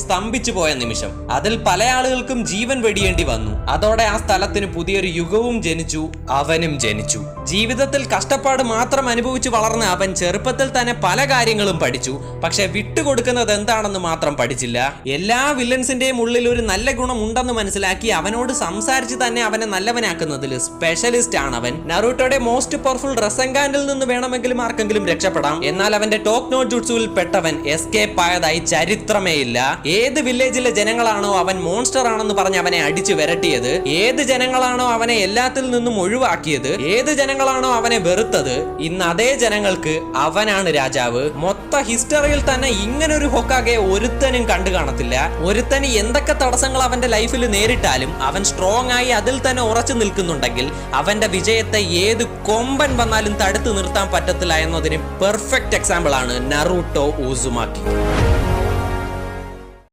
സ്തംഭിച്ചു പോയ നിമിഷം. അതിൽ പല ആളുകൾക്കും ജീവൻ വെടിയേണ്ടി വന്നു. അതോടെ ആ സ്ഥലത്തിന് പുതിയൊരു യുഗവും ജനിച്ചു, അവനും ജനിച്ചു. ജീവിതത്തിൽ കഷ്ടപ്പാട് മാത്രം അനുഭവിച്ചു വളർന്ന അവൻ ചെറുപ്പത്തിൽ തന്നെ പല കാര്യങ്ങളും പഠിച്ചു. പക്ഷെ വിട്ടുകൊടുക്കുന്നത് എന്താണെന്ന് മാത്രം പഠിച്ചില്ല. എല്ലാ വില്ലൻസിന്റെയും ഉള്ളിൽ ഒരു നല്ല ഗുണം ഉണ്ടെന്ന് മനസ്സിലാക്കി അവനോട് സംസാരിച്ച് തന്നെ അവനെ നല്ലവനാക്കുന്നതിൽ സ്പെഷ്യലിസ്റ്റ് ആണ് അവൻ. നറൂട്ടോയുടെ മോസ്റ്റ് പവർഫുൾ റസെൻഗാനിൽ നിന്ന് വേണമെങ്കിലും ആർക്കെങ്കിലും രക്ഷപ്പെടാം. എന്നാൽ അവന്റെ ടോക്ക് നോ ജുട്സുവിൽ പെട്ടവൻ എസ്കേപ്പ് ആയതായി ചരിത്രമേ ഇല്ല. ഏത് വില്ലേജിലെ ജനങ്ങളാണോ അവൻ മോൺസ്റ്റർ ആണെന്ന് പറഞ്ഞ് അവനെ അടിച്ചു വിരട്ടിയത്, ഏത് ജനങ്ങളാണോ അവനെ എല്ലാത്തിൽ നിന്നും ഒഴിവാക്കിയത്, ഏത് ജനങ്ങളാണോ അവനെ വെറുത്തത്, ഇന്ന് അതേ ജനങ്ങൾക്ക് അവനാണ് രാജാവ്. മൊത്ത ഹിസ്റ്ററിയിൽ തന്നെ ഇങ്ങനൊരു ഹൊക്കാഗെ ഒരുത്തനും കണ്ടു കാണത്തില്ല. ഒരുത്തന് എന്തൊക്കെ തടസ്സങ്ങൾ അവന്റെ ലൈഫിൽ നേരിട്ടാലും അവൻ സ്ട്രോങ് ആയി അതിൽ തന്നെ ഉറച്ചു നിൽക്കുന്നുണ്ടെങ്കിൽ അവന്റെ വിജയത്തെ ഏത് കൊമ്പൻ വന്നാലും തടുത്തു നിർത്താൻ പറ്റത്തില്ല എന്നതിന് പെർഫെക്റ്റ് എക്സാമ്പിൾ ആണ് നറൂട്ടോ ഉസുമാക്കി.